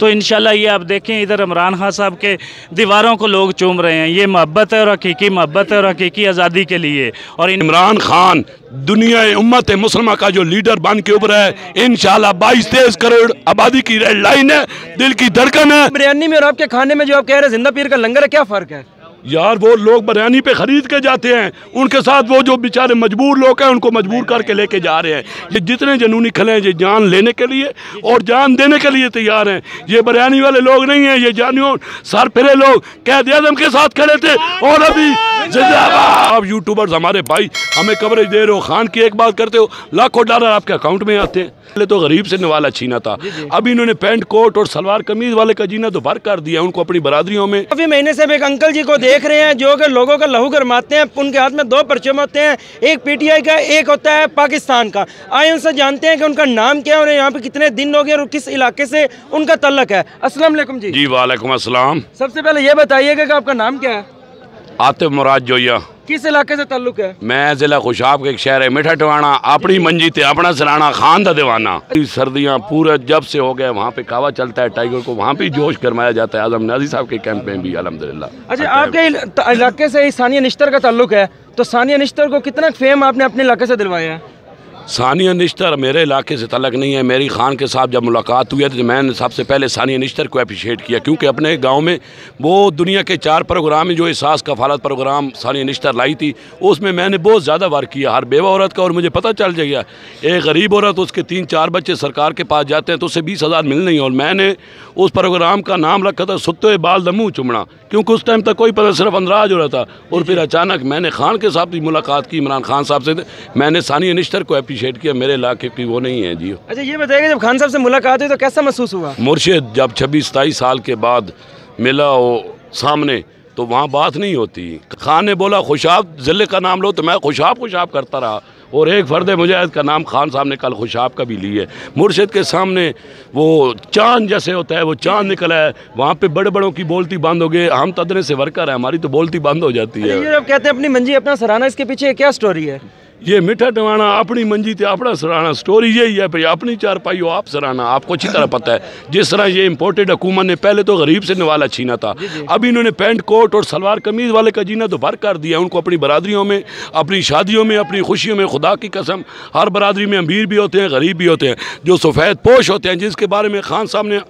तो इंशाल्लाह ये आप देखें इधर इमरान खान साहब के दीवारों को लोग चूम रहे हैं। ये मोहब्बत है और हकीकी मोहब्बत है और हकीकी आज़ादी के लिए। और इमरान खान दुनिया उम्मत मुसलमान का जो लीडर बन के उभरा है, इंशाल्लाह 22-23 करोड़ आबादी की रेड लाइन है, दिल की धड़कन है। बिरयानी में और आपके खाने में जो आप कह रहे हैं जिंदा पीर का लंगर है, क्या फ़र्क है? यार वो लोग बिरयानी पे खरीद के जाते हैं, उनके साथ वो जो बेचारे मजबूर लोग हैं उनको मजबूर करके लेके जा रहे हैं। ये जितने जनूनी खले हैं ये जान लेने के लिए और जान देने के लिए तैयार हैं। ये बिरयानी वाले लोग नहीं हैं, ये जानियों सर फिरे लोग कैद आज़म के साथ खड़े थे और अभी जिंदाबाद। आप यूट्यूबर्स हमारे भाई हमें कवरेज दे रहे हो, खान की एक बात करते हो, लाखों डॉलर आपके अकाउंट में आते हैं। पहले तो गरीब से नवाला छीना था, अभी इन्होंने पैंट कोट और सलवार कमीज वाले का जीना तो फर्क कर दिया उनको अपनी बरादरियों में। काफी महीने से एक अंकल जी को देख रहे हैं जो कि लोगों का लहू गरमाते हैं। उनके हाथ में 2 परचम होते हैं, एक पीटीआई का, एक होता है पाकिस्तान का। आए उनसे जानते हैं कि उनका नाम क्या है और यहाँ पे कितने दिन हो गए और किस इलाके से उनका तल्लक है। अस्सलाम वालेकुम जी। जी वालेकुम अस्सलाम। सबसे पहले ये बताइएगा कि आपका नाम क्या है? आतिफ मुराद जोया। किस इलाके से ताल्लुक है? मैं जिला खुशाब के एक शहर है मिठा टवाना, अपनी मंजी ते अपना सराना, खान दा दीवाना। सर्दियाँ पूरे जब से हो गए वहाँ पे कावा चलता है टाइगर को, वहाँ पे जोश गरमाया जाता है। आज़म नाज़ी साहब के कैंप में भी अल्हम्दुलिल्लाह। अच्छा, आपके इलाके से सानिया निश्तर का ताल्लुक है, तो सानिया निश्तर को कितना फेम आपने अपने इलाके से दिलवाया है? सानिया निश्तर मेरे इलाके से तलक नहीं है। मेरी खान के साथ जब मुलाकात हुई है तो मैंने सबसे पहले सानिया निश्तर को अप्रिशिएट किया, क्योंकि अपने गांव में वो दुनिया के 4 प्रोग्राम में जो एहसास कफालत प्रोग्राम सानिया निश्तर लाई थी, उसमें मैंने बहुत ज़्यादा वर्क किया हर बेवा औरत का। और मुझे पता चल गया एक गरीब औरत उसके 3-4 बच्चे सरकार के पास जाते हैं तो उससे 20,000 मिल नहीं। और मैंने उस प्रोग्राम का नाम रखा था सुत्ते बाल दमू चुमना, क्योंकि उस टाइम तक कोई पता सिर्फ अंदराज हो रहा था। और फिर अचानक मैंने खान के साथ भी मुलाकात की, इमरान खान साहब से। मैंने सानिया निश्तर को अप्रिशिएट किया, मेरे इलाके की वो नहीं है जी। अच्छा, ये बताइए जब खान साहब से मुलाकात हुई तो कैसा महसूस हुआ? मुर्शिद जब 26-27 साल के बाद मिला वो सामने तो वहाँ बात नहीं होती। खान ने बोला खुशाब ज़िले का नाम लो, तो मैं खुशाब करता रहा। और एक फ़र्द मुजाहिद का नाम खान साहब ने कल खुशाब का भी लिया है। मुर्शिद के सामने वो चांद जैसे होता है, वो चांद निकला है। वहाँ पे बड़े बड़ों की बोलती बंद हो गई। हम तदने से वर्कर हैं, हमारी तो बोलती बंद हो जाती है। ये जब कहते हैं अपनी मंजी अपना सराहना, इसके पीछे क्या स्टोरी है? ये मिठा टवाना अपनी मंजी थे अपना सराहना, स्टोरी यही है भाई। अपनी चारपाई हो आप सराहना, आपको अच्छी तरह पता है। जिस तरह ये इम्पोर्टेड हुकूमत ने पहले तो गरीब से नवाला छीना था, अभी इन्होंने पैंट कोट और सलवार कमीज वाले का जीना तो फर्क कर दिया उनको अपनी बरादरियों में, अपनी शादियों में, अपनी खुशियों में। खुदा की कसम हर बरादरी में अमीर भी होते हैं, गरीब भी होते हैं। जो सफ़ेद पोश होते हैं, जिसके बारे में खान साहब ने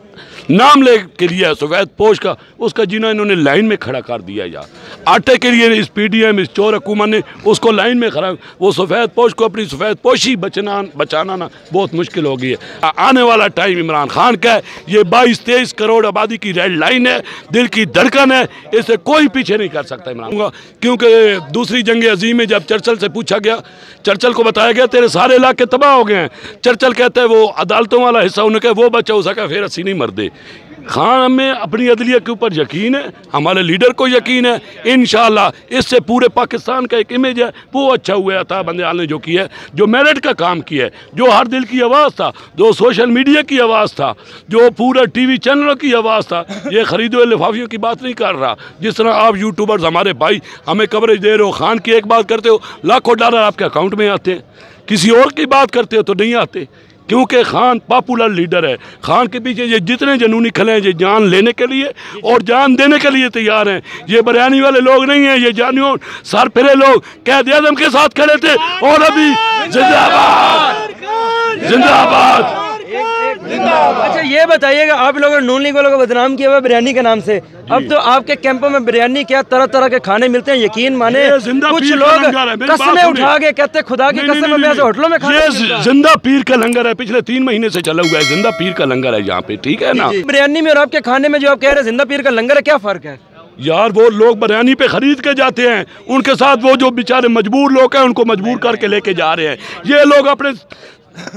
नाम ले के लिया सफ़ेद पोश का, उसका जीना इन्होंने लाइन में खड़ा कर दिया। यार आटे के लिए इस PDM इस चोर हुकूमत ने उसको लाइन में खड़ा, वो सफ़ेद पोश को अपनी सफ़ेद पोशी बचाना ना बहुत मुश्किल हो गई है। आने वाला टाइम इमरान खान का है। ये 22-23 करोड़ आबादी की रेड लाइन है, दिल की धड़कन है, इसे कोई पीछे नहीं कर सकता इमरान। क्योंकि दूसरी जंग अजीम में जब चर्चिल से पूछा गया, चर्चिल को बताया गया तेरे सारे इलाके तबाह हो गए हैं। चर्चिल कहते हैं वो अदालतों वाला हिस्सा उन्हें कहा वो बचा हो सका, फिर अस्सी नहीं मर दे। खान में अपनी अदलिया के ऊपर यकीन है, हमारे लीडर को यकीन है। इंशाल्लाह इससे पूरे पाकिस्तान का एक इमेज है वो अच्छा हुआ है। अता बंदे ने जो किया है, जो मेरिट का काम किया है, जो हर दिल की आवाज़ था, जो सोशल मीडिया की आवाज़ था, जो पूरा TV चैनलों की आवाज़ था, ये खरीदो लिफाफियों की बात नहीं कर रहा। जिस तरह आप यूट्यूबर्स हमारे भाई हमें कवरेज दे रहे हो, खान की एक बात करते हो, लाखों डॉलर आपके अकाउंट में आते हैं। किसी और की बात करते हो तो नहीं आते, क्योंकि खान पॉपुलर लीडर है। खान के पीछे ये जितने जनूनी खले हैं ये जान लेने के लिए और जान देने के लिए तैयार हैं। ये बिरयानी वाले लोग नहीं हैं, ये जानियों सर फिरे लोग कैद आज़म के साथ खड़े थे और अभी जिंदाबाद जिंदाबाद। अच्छा, ये बताइएगा आप लोगों ने नून लीग वालों को बदनाम किया हुआ बिरयानी के नाम से, अब तो आपके कैंपों में बिरयानी क्या तरह तरह के खाने मिलते हैं। यकीन माने कुछ लोग कसमें उठा के कहते हैं खुदा की कसम में ऐसे होटलों में खाना। जिंदा पीर का लंगर है, पिछले 3 महीने से चला हुआ है। जिंदा पीर का लंगर है यहाँ पे, ठीक है ना। बिरयानी में और आपके खाने में जो आप कह रहे हैं जिंदा पीर का लंगर है, क्या फर्क है? यार वो लोग बिरयानी पे खरीद के जाते हैं, उनके साथ वो जो बेचारे मजबूर लोग हैं उनको मजबूर करके लेके जा रहे हैं। ये लोग अपने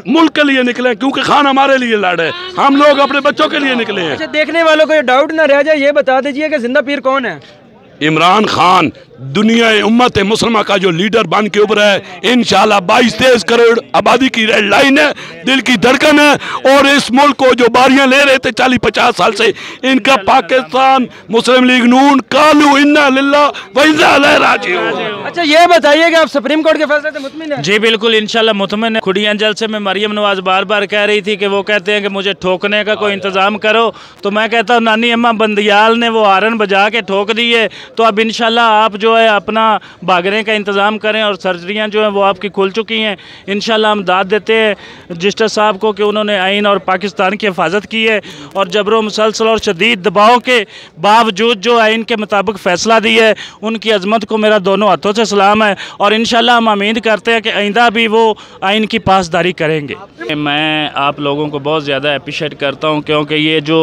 मुल्क के लिए निकले, क्योंकि खान हमारे लिए लड़े, हम लोग अपने बच्चों के लिए निकले हैं। अच्छा, देखने वालों को ये डाउट ना रह जाए, ये बता दीजिए कि जिंदा पीर कौन है? इमरान खान दुनिया उम्मत मुसलमा का जो लीडर बन के उभरा है, इंशाल्लाह 22-23 करोड़ आबादी की रेड लाइन है, दिल की धड़कन है। और इस मुल्क को जो बारियां ले रहे थे 40-50 साल से, इनका पाकिस्तान मुस्लिम लीग नून कालू इन्ना लिल्लाह व इन्ना इलैहि राजिऊन। अच्छा ये बताइए कि आप सुप्रीम कोर्ट के फैसले से मुतमिन हैं? जी बिल्कुल, इंशाल्लाह मुतमिन है। खुड़ी अंजल से मैं मरियम नवाज बार बार कह रही थी कि वो कहते हैं कि मुझे ठोकने का कोई इंतज़ाम करो, तो मैं कहता हूँ नानी अम्मा बंदियाल ने वो हारन बजा के ठोक दी है, तो अब इंशाल्लाह आप जो है अपना भागने का इंतज़ाम करें। और सर्जरियाँ जो हैं वो आपकी खुल चुकी हैं। इंशाल्लाह हम दाद देते हैं रजिस्टर साहब को कि उन्होंने आइन और पाकिस्तान की हिफाजत की है और जबरो मुसलसल और शदीद दबाव के बावजूद जो आइन के मुताबिक फ़ैसला दिया है, उनकी अजमत को मेरा दोनों हाथों से सलाम है। और इंशाल्लाह हम उम्मीद करते हैं कि आइंदा भी वो आइन की पासदारी करेंगे। मैं आप लोगों को बहुत ज़्यादा अप्रिशिएट करता हूँ, क्योंकि ये जो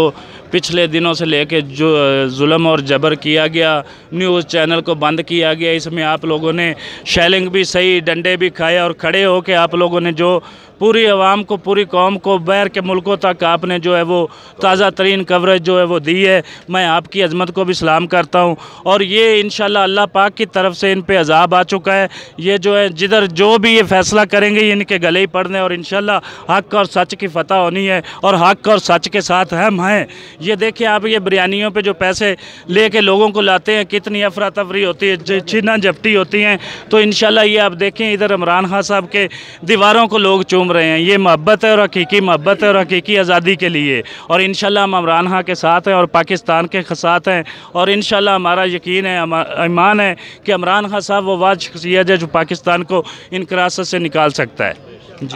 पिछले दिनों से लेके जो जुल्म और जबर किया गया, न्यूज़ चैनल को बंद किया गया, इसमें आप लोगों ने शेलिंग भी सही, डंडे भी खाए और खड़े होकर आप लोगों ने जो पूरी आवाम को, पूरी कौम को, बाहर के मुल्कों तक आपने जो है वो ताज़ा तरीन कवरेज जो है वो दी है। मैं आपकी अजमत को भी सलाम करता हूँ। और ये इंशाल्लाह अल्लाह पाक की तरफ से इन पे अज़ाब आ चुका है। ये जो है जिधर जो भी ये फ़ैसला करेंगे ये इनके गले ही पड़ने, और इंशाल्लाह हक़ और सच की फ़तह होनी है और हक़ और सच के साथ हम हैं। ये देखिए आप, ये बिरयानियों पे जो पैसे लेके लोगों को लाते हैं, कितनी अफरा तफरी होती है, छीना झपटी होती हैं। तो इंशाल्लाह ये आप देखें, इधर इमरान खान साहब के दीवारों को लोग चूम रहे हैं। ये मोहब्बत है और हकीकी मोहब्बत है और हकीकी आज़ादी के लिए। और इंशाल्लाह हम इमरान खान के साथ हैं और पाकिस्तान के साथ हैं। और इंशाल्लाह हमारा यकीन है, ईमान है कि इमरान खान साहब वो वाज शख्सियत है जो पाकिस्तान को इनकरासत से निकाल सकता है।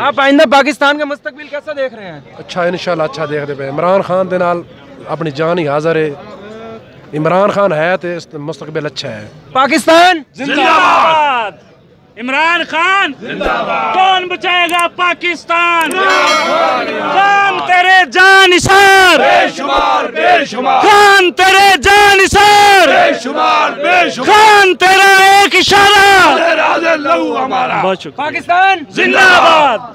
आप आइंदा पाकिस्तान का मुस्तकबिल कैसा देख रहे हैं? अच्छा, इंशाल्लाह अच्छा देखते पे। इमरान खान दे नाल अपनी जान ही हाज़र है। इमरान खान है तो मुस्तकबिल अच्छा है। पाकिस्तान जिंदाबाद, इमरान खान जिंदाबाद। कौन बचाएगा पाकिस्तान? कौन तेरे जानिसार? बेशुमार बेशुमार। कौन तेरे जानिसार? बेशुमार बेशुमार। कौन तेरा एक इशारा? बहुत शुक्रिया। पाकिस्तान जिंदाबाद।